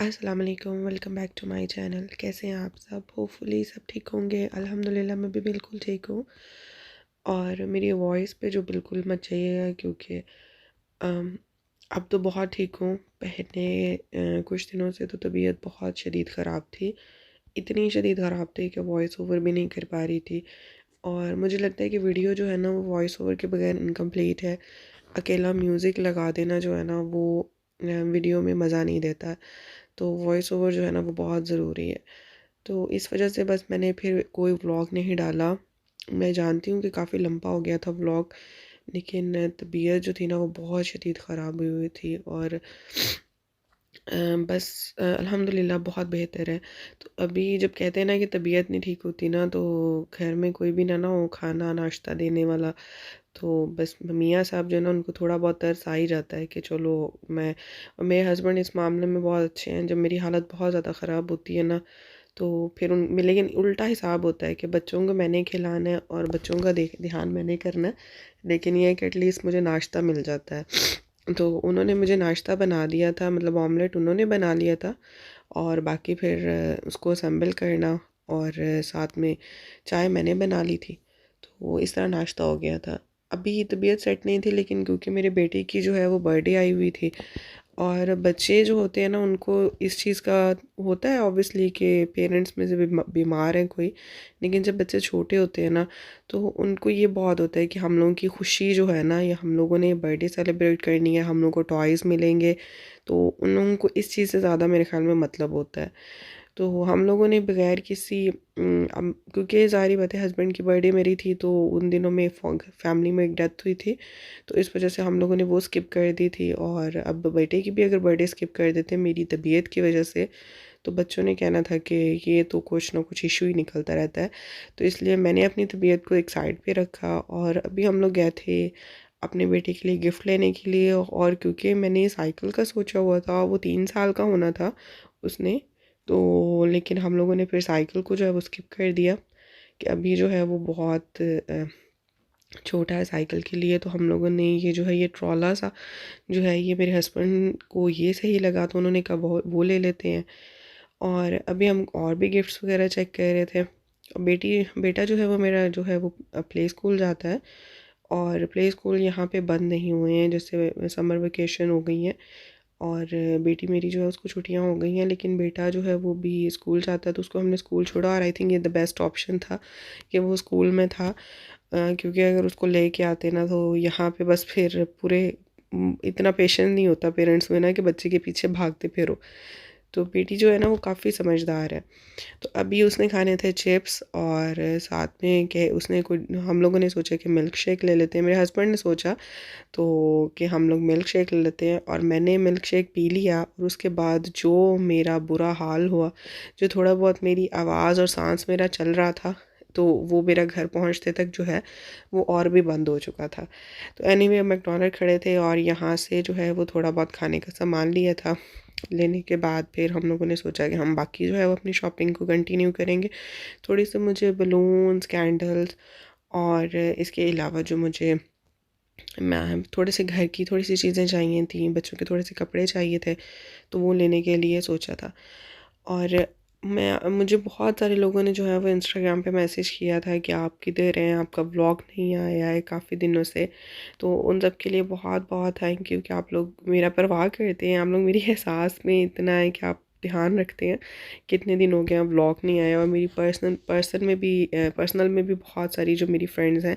अस्सलाम वालेकुम, welcome back to my channel. कैसे हैं आप सब? होपफुली सब ठीक होंगे। अल्हम्दुलिल्लाह मैं भी बिल्कुल ठीक हूँ। और मेरी वॉइस पे जो बिल्कुल मत जाइएगा क्योंकि अम, अब तो बहुत ठीक हूँ। पहले कुछ दिनों से तो तबीयत बहुत शदीद ख़राब थी। इतनी शदीद ख़राब थी कि वॉइस ओवर भी नहीं कर पा रही थी। और मुझे लगता है कि वीडियो जो है ना वो वॉइस ओवर के बगैर इनकम्प्लीट है। अकेला म्यूज़िक लगा देना जो है ना वो वीडियो में मज़ा नहीं देता। तो वॉइस ओवर जो है ना वो बहुत ज़रूरी है। तो इस वजह से बस मैंने फिर कोई व्लॉग नहीं डाला। मैं जानती हूँ कि काफ़ी लंबा हो गया था व्लॉग, लेकिन तबीयत जो थी ना वो बहुत शदीद ख़राब हुई हुई थी। और बस अल्हम्दुलिल्लाह बहुत बेहतर है। तो अभी जब कहते हैं ना कि तबीयत नहीं ठीक होती ना तो घर में कोई भी ना हो खाना नाश्ता देने वाला, तो बस मियाँ साहब जो है ना उनको थोड़ा बहुत तरस आ ही जाता है कि चलो मैं और मेरे हस्बैंड इस मामले में बहुत अच्छे हैं। जब मेरी हालत बहुत ज़्यादा ख़राब होती है ना तो फिर उन में लेकिन उल्टा हिसाब होता है कि बच्चों को मैंने खिलाना है और बच्चों का ध्यान मैंने करना है। लेकिन ये है कि एटलीस्ट मुझे नाश्ता मिल जाता है। तो उन्होंने मुझे नाश्ता बना दिया था, मतलब ऑमलेट उन्होंने बना लिया था और बाकी फिर उसको असेंबल करना और साथ में चाय मैंने बना ली थी। तो इस तरह नाश्ता हो गया था। अभी तबीयत सेट नहीं थी लेकिन क्योंकि मेरे बेटे की जो है वो बर्थडे आई हुई थी और बच्चे जो होते हैं ना उनको इस चीज़ का होता है ऑब्वियसली कि पेरेंट्स में से बीमार हैं कोई। लेकिन जब बच्चे छोटे होते हैं ना तो उनको ये बहुत होता है कि हम लोगों की खुशी जो है ना ये हम लोगों ने बर्थडे सेलिब्रेट करनी है, हम लोगों को टॉयज़ मिलेंगे। तो उन लोगों को इस चीज़ से ज़्यादा मेरे ख़्याल में मतलब होता है। तो हम लोगों ने बगैर किसी क्योंकि ज़ाहिर बात है हस्बैंड की बर्थडे मेरी थी तो उन दिनों में फैमिली में एक डेथ हुई थी। तो इस वजह से हम लोगों ने वो स्किप कर दी थी और अब बेटे की भी अगर बर्थडे स्किप कर देते मेरी तबीयत की वजह से तो बच्चों ने कहना था कि ये तो कुछ ना कुछ इशू ही निकलता रहता है। तो इसलिए मैंने अपनी तबीयत को एक साइड पे रखा और अभी हम लोग गए थे अपने बेटे के लिए गिफ्ट लेने के लिए। और क्योंकि मैंने साइकिल का सोचा हुआ था, वो 3 साल का होना था उसने, तो लेकिन हम लोगों ने फिर साइकिल को जो है वो स्किप कर दिया कि अभी जो है वो बहुत छोटा है साइकिल के लिए। तो हम लोगों ने ये जो है ये ट्रॉला सा जो है ये मेरे हस्बैंड को ये सही लगा तो उन्होंने कहा वो ले लेते हैं। और अभी हम और भी गिफ्ट्स वगैरह चेक कर रहे थे। बेटा जो है वो मेरा जो है वो प्ले स्कूल जाता है और प्ले स्कूल यहाँ पे बंद नहीं हुए हैं, जैसे समर वेकेशन हो गई है और बेटी मेरी जो है उसको छुट्टियां हो गई हैं। लेकिन बेटा जो है वो भी स्कूल जाता है तो उसको हमने स्कूल छोड़ा और आई थिंक ये द बेस्ट ऑप्शन था कि वो स्कूल में था। क्योंकि अगर उसको लेके आते ना तो यहाँ पे बस फिर पूरे इतना पेशेंस नहीं होता पेरेंट्स में ना कि बच्चे के पीछे भागते फिरो। तो बेटी जो है ना वो काफ़ी समझदार है। तो अभी उसने खाने थे चिप्स और साथ में के उसने कोई हम लोगों ने सोचा कि मिल्क शेक ले लेते हैं। मेरे हस्बैंड ने सोचा तो कि हम लोग मिल्क शेक ले लेते हैं और मैंने मिल्क शेक पी लिया और उसके बाद जो मेरा बुरा हाल हुआ, जो थोड़ा बहुत मेरी आवाज़ और सांस मेरा चल रहा था तो वो मेरा घर पहुंचते तक जो है वो और भी बंद हो चुका था। तो एनीवे मैकडॉनल्ड खड़े थे और यहाँ से जो है वो थोड़ा बहुत खाने का सामान लिया था। लेने के बाद फिर हम लोगों ने सोचा कि हम बाकी जो है वो अपनी शॉपिंग को कंटिन्यू करेंगे। थोड़ी सी मुझे बलून्स, कैंडल्स और इसके अलावा जो मुझे मैं थोड़े से घर की थोड़ी सी चीज़ें चाहिए थी, बच्चों के थोड़े से कपड़े चाहिए थे तो वो लेने के लिए सोचा था। और मुझे बहुत सारे लोगों ने जो है वो इंस्टाग्राम पे मैसेज किया था कि आप किधर हैं, आपका व्लॉग नहीं आया है काफ़ी दिनों से। तो उन सब के लिए बहुत बहुत थैंक यू कि आप लोग मेरा परवाह करते हैं, आप लोग मेरी एहसास में इतना है कि आप ध्यान रखते हैं। कितने दिन हो गए हैं व्लॉग नहीं आया और मेरी पर्सनल में भी बहुत सारी जो मेरी फ्रेंड्स हैं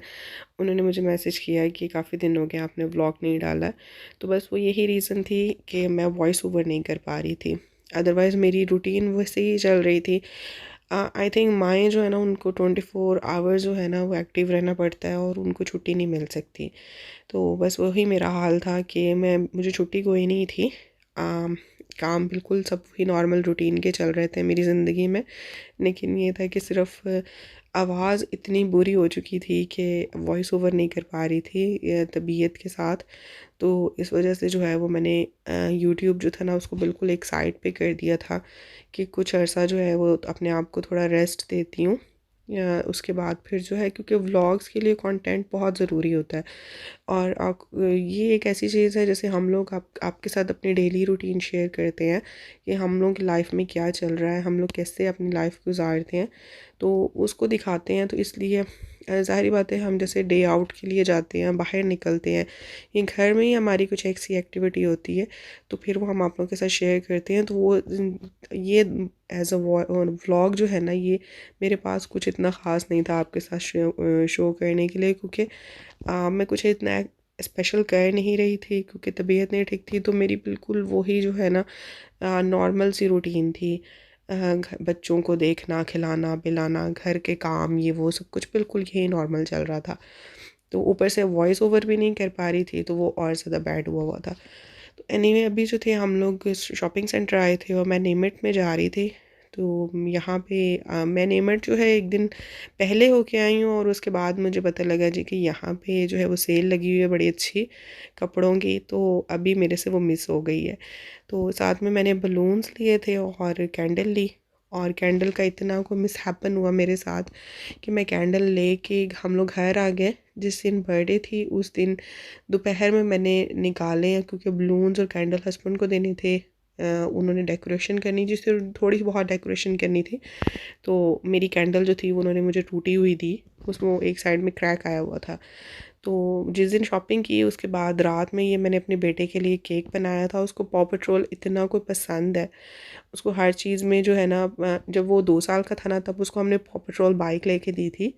उन्होंने मुझे मैसेज किया है कि काफ़ी दिन हो गए आपने व्लॉग नहीं डाला है। तो बस वो यही रीज़न थी कि मैं वॉइस ओवर नहीं कर पा रही थी। अदरवाइज़ मेरी रूटीन वैसे ही चल रही थी। आई थिंक माएँ जो है ना उनको 24 आवर्स जो है ना वो एक्टिव रहना पड़ता है और उनको छुट्टी नहीं मिल सकती। तो बस वही मेरा हाल था कि मुझे छुट्टी कोई नहीं थी। काम बिल्कुल सब वही नॉर्मल रूटीन के चल रहे थे मेरी ज़िंदगी में। लेकिन ये था कि सिर्फ़ आवाज़ इतनी बुरी हो चुकी थी कि वॉइस ओवर नहीं कर पा रही थी तबीयत के साथ। तो इस वजह से जो है वो मैंने यूट्यूब जो था ना उसको बिल्कुल एक साइड पे कर दिया था कि कुछ अर्सा जो है वो अपने आप को थोड़ा रेस्ट देती हूँ। या उसके बाद फिर जो है, क्योंकि व्लॉग्स के लिए कंटेंट बहुत ज़रूरी होता है। और ये एक ऐसी चीज़ है जैसे हम लोग आपके साथ अपनी डेली रूटीन शेयर करते हैं कि हम लोग की लाइफ में क्या चल रहा है, हम लोग कैसे अपनी लाइफ गुजारते हैं, तो उसको दिखाते हैं। तो इसलिए ज़ाहिर बात है, हम जैसे डे आउट के लिए जाते हैं, बाहर निकलते हैं, ये घर में ही हमारी कुछ ऐसी एक्टिविटी होती है, तो फिर वो हम आप लोगों के साथ शेयर करते हैं। तो वो ये एज अ व्लॉग जो है ना, ये मेरे पास कुछ इतना ख़ास नहीं था आपके साथ शो करने के लिए, क्योंकि मैं कुछ इतना स्पेशल कर नहीं रही थी, क्योंकि तबीयत नहीं ठीक थी। तो मेरी बिल्कुल वही जो है ना नॉर्मल सी रूटीन थी। बच्चों को देखना, खिलाना पिलाना, घर के काम, ये वो सब कुछ बिल्कुल यही नॉर्मल चल रहा था। तो ऊपर से वॉइस ओवर भी नहीं कर पा रही थी, तो वो और ज़्यादा बैड हुआ था। तो एनीवे अभी जो थे हम लोग शॉपिंग सेंटर आए थे और मैं नेमिट में जा रही थी। तो यहाँ पे मैं नेमिट जो है एक दिन पहले होके आई हूँ, और उसके बाद मुझे पता लगा जी कि यहाँ पे जो है वो सेल लगी हुई है बड़ी अच्छी कपड़ों की। तो अभी मेरे से वो मिस हो गई है। तो साथ में मैंने बलून्स लिए थे और कैंडल ली, और कैंडल का इतना को मिस हैपन हुआ मेरे साथ कि मैं कैंडल लेके हम लोग घर आ गए। जिस दिन बर्थडे थी उस दिन दोपहर में मैंने निकाले हैं, क्योंकि बलून्स और कैंडल हस्बैंड को देने थे। उन्होंने डेकोरेशन करनी, जिससे थोड़ी बहुत डेकोरेशन करनी थी। तो मेरी कैंडल जो थी वो उन्होंने मुझे टूटी हुई दी, उसमें एक साइड में क्रैक आया हुआ था। तो जिस दिन शॉपिंग की उसके बाद रात में ये मैंने अपने बेटे के लिए केक बनाया था। उसको पॉ पेट्रोल इतना कोई पसंद है, उसको हर चीज़ में जो है ना, जब वो 2 साल का था ना तब उसको हमने पॉ पेट्रोल बाइक लेके दी थी।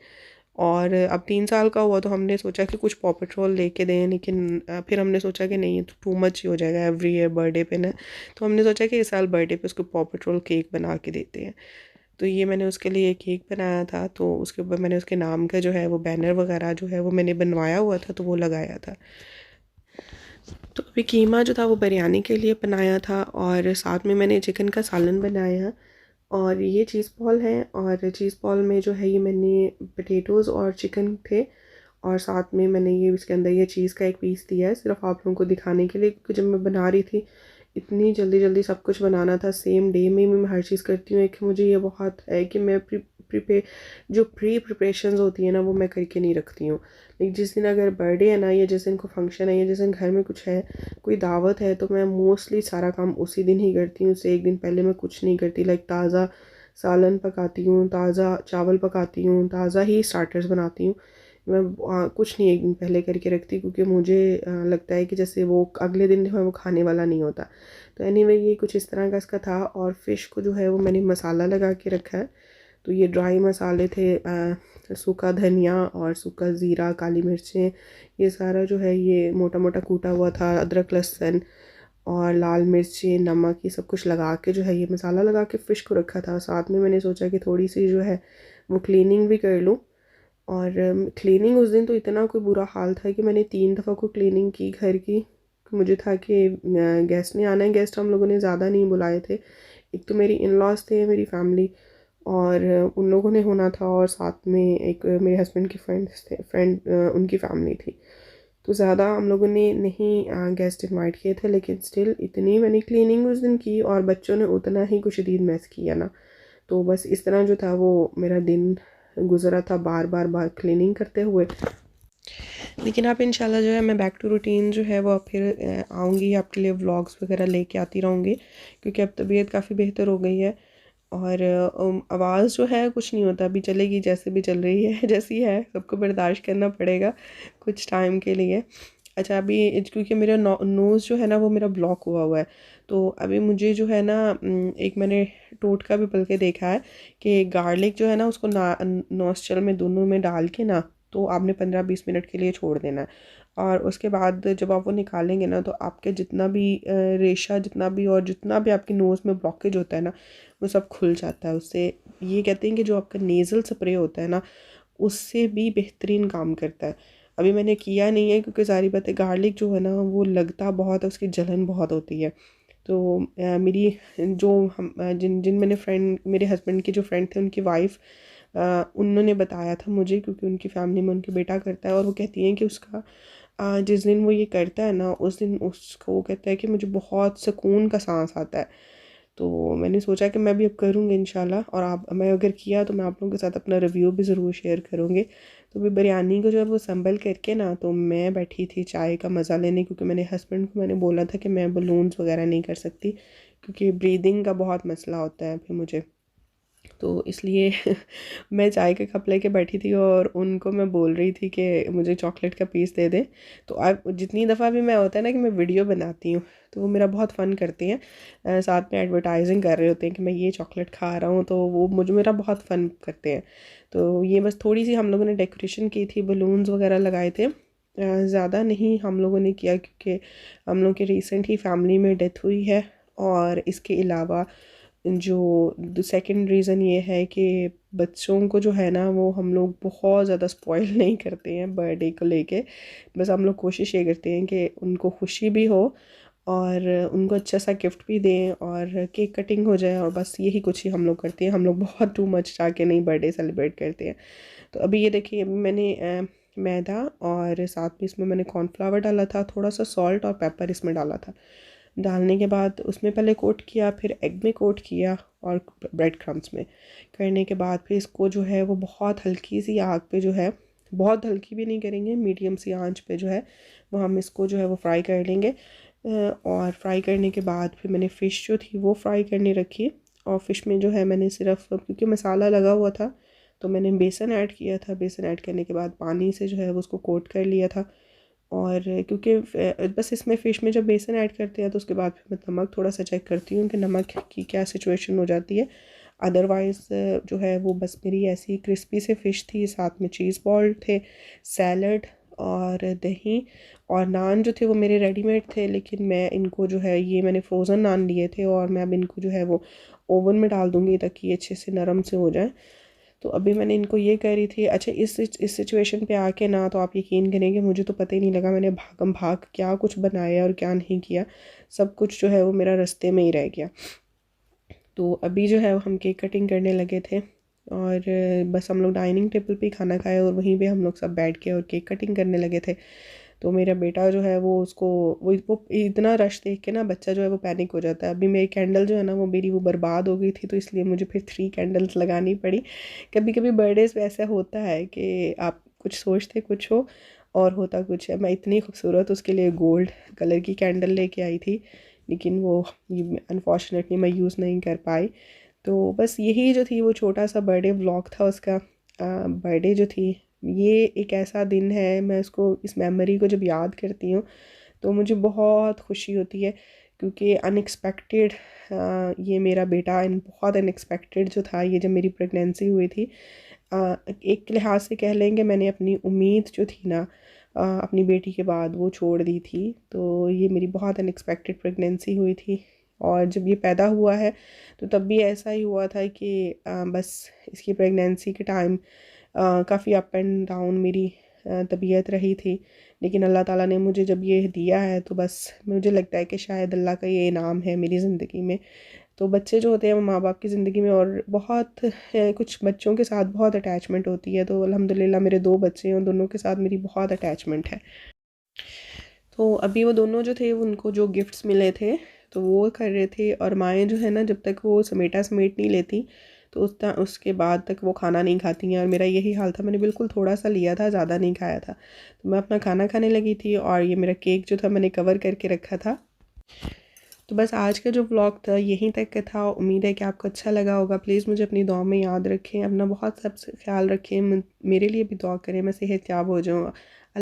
और अब 3 साल का हुआ तो हमने सोचा कि कुछ पॉ पेट्रोल लेके दें, लेकिन फिर हमने सोचा कि नहीं, ये तो टू मच ही हो जाएगा एवरी ईयर बर्थडे पे ना। तो हमने सोचा कि इस साल बर्थडे पे उसको पॉ पेट्रोल केक बना के देते हैं। तो ये मैंने उसके लिए केक बनाया था, तो उसके ऊपर मैंने उसके नाम का जो है वो बैनर वगैरह जो है वो मैंने बनवाया हुआ था, तो वो लगाया था। तो अभी कीमा जो था वो बिरयानी के लिए बनाया था, और साथ में मैंने चिकन का सालन बनाया। और ये चीज़ बॉल है, और चीज़ बॉल में जो है ये मैंने पटेटोज़ और चिकन थे, और साथ में मैंने ये इसके अंदर ये चीज़ का एक पीस दिया है सिर्फ आप लोगों को दिखाने के लिए, क्योंकि जब मैं बना रही थी इतनी जल्दी जल्दी सब कुछ बनाना था, सेम डे में मैं हर चीज़ करती हूँ। एक मुझे ये बहुत है कि मैं प्री प्रिपरेशंस होती है ना वो मैं करके नहीं रखती हूँ। लेकिन जिस दिन अगर बर्थडे है ना, या जिस दिन को फंक्शन है, या जिस दिन घर में कुछ है, कोई दावत है, तो मैं मोस्टली सारा काम उसी दिन ही करती हूँ। उससे एक दिन पहले मैं कुछ नहीं करती। लाइक ताज़ा सालन पकाती हूँ, ताज़ा चावल पकाती हूँ, ताज़ा ही स्टार्टर्स बनाती हूँ। मैं कुछ नहीं एक दिन पहले करके रखती, क्योंकि मुझे लगता है कि जैसे वो अगले दिन जो है वो खाने वाला नहीं होता। तो एनीवे ये कुछ इस तरह का इसका था। और फ़िश को जो है वो मैंने मसाला लगा के रखा है। तो ये ड्राई मसाले थे, सूखा धनिया और सूखा ज़ीरा, काली मिर्चें, ये सारा जो है ये मोटा मोटा कूटा हुआ था, अदरक लहसुन और लाल मिर्ची, नमक, ये सब कुछ लगा के जो है ये मसाला लगा के फ़िश को रखा था। साथ में मैंने सोचा कि थोड़ी सी जो है वो क्लीनिंग भी कर लूँ। और क्लीनिंग उस दिन तो इतना कोई बुरा हाल था कि मैंने 3 दफ़ा को क्लीनिंग की घर की। मुझे था कि गेस्ट नहीं आना है, गेस्ट हम लोगों ने ज़्यादा नहीं बुलाए थे। एक तो मेरी इन लॉज थे, मेरी फैमिली, और उन लोगों ने होना था, और साथ में एक मेरे हस्बैंड के फ्रेंड्स थे, उनकी फैमिली थी। तो ज़्यादा हम लोगों ने नहीं गेस्ट इनवाइट किए थे, लेकिन स्टिल इतनी मैंने क्लीनिंग उस दिन की, और बच्चों ने उतना ही कुछ शदीद मैस किया ना। तो बस इस तरह जो था वो मेरा दिन गुज़रा था, बार बार बार क्लीनिंग करते हुए। लेकिन अब इंशाल्लाह जो है मैं बैक टू रूटीन जो है वो अब फिर आऊँगी, आपके लिए व्लॉग्स वगैरह लेके आती रहूँगी, क्योंकि अब तबीयत काफ़ी बेहतर हो गई है। और आवाज़ जो है कुछ नहीं होता, अभी चलेगी जैसे भी चल रही है जैसी है, सबको बर्दाश्त करना पड़ेगा कुछ टाइम के लिए। अच्छा अभी क्योंकि मेरा नोज़ जो है ना वो मेरा ब्लॉक हुआ हुआ है, तो अभी मुझे जो है ना एक मैंने टोटका भी बल्कि देखा है कि गार्लिक जो है ना उसको नॉस्ट्रल में दोनों में डाल के ना, तो आपने 15-20 मिनट के लिए छोड़ देना है। और उसके बाद जब आप वो निकालेंगे ना, तो आपके जितना भी रेशा जितना भी और जितना भी आपकी नोज़ में ब्लॉकेज होता है ना, वो सब खुल जाता है उससे। ये कहते हैं कि जो आपका नेज़ल स्प्रे होता है ना, उससे भी बेहतरीन काम करता है। अभी मैंने किया नहीं है, क्योंकि सारी बात है गार्लिक जो है ना वो लगता बहुत है, उसकी जलन बहुत होती है। तो मेरी जो हम जिन जिन मैंने फ्रेंड, मेरे हस्बैंड के जो फ्रेंड थे उनकी वाइफ, उन्होंने बताया था मुझे, क्योंकि उनकी फैमिली में उनके बेटा करता है, और वो कहती हैं कि उसका जिस दिन वो ये करता है ना, उस दिन उसको वो कहता है कि मुझे बहुत सुकून का सांस आता है। तो मैंने सोचा कि मैं भी अब करूँगी इंशाल्लाह, और आप मैं अगर किया तो मैं आप लोगों के साथ अपना रिव्यू भी ज़रूर शेयर करूँगी। तो भी बिरयानी को जो है वो संभल करके ना, तो मैं बैठी थी चाय का मज़ा लेने, क्योंकि मैंने हस्बैंड को मैंने बोला था कि मैं बलून्स वगैरह नहीं कर सकती, क्योंकि ब्रीदिंग का बहुत मसला होता है फिर मुझे, तो इसलिए मैं चाय का कप लेके बैठी थी और उनको मैं बोल रही थी कि मुझे चॉकलेट का पीस दे दे। तो अब जितनी दफ़ा भी मैं होता है ना कि मैं वीडियो बनाती हूँ, तो वो मेरा बहुत फ़न करते हैं, साथ में एडवर्टाइजिंग कर रहे होते हैं कि मैं ये चॉकलेट खा रहा हूँ, तो वो मुझे मेरा बहुत फ़न करते हैं। तो ये बस थोड़ी सी हम लोगों ने डेकोरेशन की थी, बलून्स वगैरह लगाए थे, ज़्यादा नहीं हम लोगों ने किया, क्योंकि हम लोग की रिसेंट ही फैमिली में डेथ हुई है। और इसके अलावा जो सेकंड रीज़न ये है कि बच्चों को जो है ना, वो हम लोग बहुत ज़्यादा स्पॉइल नहीं करते हैं बर्थडे को लेके। बस हम लोग कोशिश ये करते हैं कि उनको खुशी भी हो और उनको अच्छा सा गिफ्ट भी दें और केक कटिंग हो जाए, और बस यही कुछ ही हम लोग करते हैं। हम लोग बहुत टू मच चाह के नहीं बर्थडे सेलिब्रेट करते हैं। तो अभी ये देखिए, अभी मैंने मैदा और साथ में इसमें मैंने कॉर्नफ्लावर डाला था, थोड़ा सा सॉल्ट और पेपर इसमें डाला था। डालने के बाद उसमें पहले कोट किया, फिर एग में कोट किया और ब्रेड क्रम्स में करने के बाद फिर इसको जो है वो बहुत हल्की सी आग पे जो है, बहुत हल्की भी नहीं करेंगे, मीडियम सी आंच पे जो है वो हम इसको जो है वो फ्राई कर लेंगे। और फ्राई करने के बाद फिर मैंने फ़िश जो थी वो फ्राई करने रखी, और फ़िश में जो है मैंने सिर्फ, क्योंकि मसाला लगा हुआ था, तो मैंने बेसन ऐड किया था। बेसन ऐड करने के बाद पानी से जो है वो उसको कोट कर लिया था। और क्योंकि बस इसमें फ़िश में जब बेसन ऐड करते हैं तो उसके बाद फिर मैं नमक थोड़ा सा चेक करती हूँ कि नमक की क्या सिचुएशन हो जाती है। अदरवाइज़ जो है वो बस मेरी ऐसी क्रिस्पी से फ़िश थी, साथ में चीज़ बॉल थे, सैलड और दही, और नान जो थे वो मेरे रेडीमेड थे, लेकिन मैं इनको जो है, ये मैंने फ्रोज़न नान लिए थे और मैं अब इनको जो है वो ओवन में डाल दूँगी ताकि ये अच्छे से नरम से हो जाए। तो अभी मैंने इनको ये कह रही थी। अच्छा, इस सिचुएशन पे आके ना, तो आप यकीन करेंगे मुझे तो पता ही नहीं लगा मैंने भागम भाग क्या कुछ बनाया और क्या नहीं किया। सब कुछ जो है वो मेरा रास्ते में ही रह गया। तो अभी जो है हम केक कटिंग करने लगे थे, और बस हम लोग डाइनिंग टेबल पे ही खाना खाए और वहीं पे हम लोग सब बैठ के और केक कटिंग करने लगे थे। तो मेरा बेटा जो है वो उसको, वो इतना रश देख के ना बच्चा जो है वो पैनिक हो जाता है। अभी मेरी कैंडल जो है ना वो बर्बाद हो गई थी, तो इसलिए मुझे फिर 3 कैंडल्स लगानी पड़ी। कभी कभी बर्थडेज पे ऐसा होता है कि आप कुछ सोचते कुछ हो और होता कुछ है। मैं इतनी खूबसूरत उसके लिए गोल्ड कलर की कैंडल लेके आई थी, लेकिन वो अनफॉर्चुनेटली मैं यूज़ नहीं कर पाई। तो बस यही जो थी वो छोटा सा बर्थडे व्लॉग था उसका। बर्थडे जो थी, ये एक ऐसा दिन है, मैं उसको, इस मेमोरी को जब याद करती हूँ तो मुझे बहुत खुशी होती है, क्योंकि अनएक्सपेक्टेड, ये मेरा बेटा बहुत अनएक्सपेक्टेड जो था, ये जब मेरी प्रेगनेंसी हुई थी, एक लिहाज से कह लेंगे मैंने अपनी उम्मीद जो थी ना, अपनी बेटी के बाद वो छोड़ दी थी। तो ये मेरी बहुत अनएक्सपेक्टेड प्रेगनेंसी हुई थी, और जब ये पैदा हुआ है तो तब भी ऐसा ही हुआ था कि बस इसकी प्रेगनेंसी के टाइम काफ़ी अप एंड डाउन मेरी तबीयत रही थी। लेकिन अल्लाह ताला ने मुझे जब ये दिया है, तो बस मुझे लगता है कि शायद अल्लाह का ये इनाम है मेरी ज़िंदगी में। तो बच्चे जो होते हैं वो माँ बाप की ज़िंदगी में, और बहुत कुछ बच्चों के साथ बहुत अटैचमेंट होती है। तो अल्हम्दुलिल्लाह मेरे 2 बच्चे हैं और दोनों के साथ मेरी बहुत अटैचमेंट है। तो अभी वो दोनों जो थे उनको जो गिफ्ट्स मिले थे तो वो कर रहे थे, और माएँ जो है ना, जब तक वो समेटा समेट नहीं लेती तो उसके बाद तक वो खाना नहीं खाती हैं। और मेरा यही हाल था, मैंने बिल्कुल थोड़ा सा लिया था, ज़्यादा नहीं खाया था। तो मैं अपना खाना खाने लगी थी, और ये मेरा केक जो था मैंने कवर करके रखा था। तो बस आज का जो व्लॉग था यहीं तक का था। उम्मीद है कि आपको अच्छा लगा होगा। प्लीज़ मुझे अपनी दुआ में याद रखें, अपना बहुत सब ख्याल रखें, मेरे लिए भी दुआ करें, मैं सेहतयाब हो जाऊँ।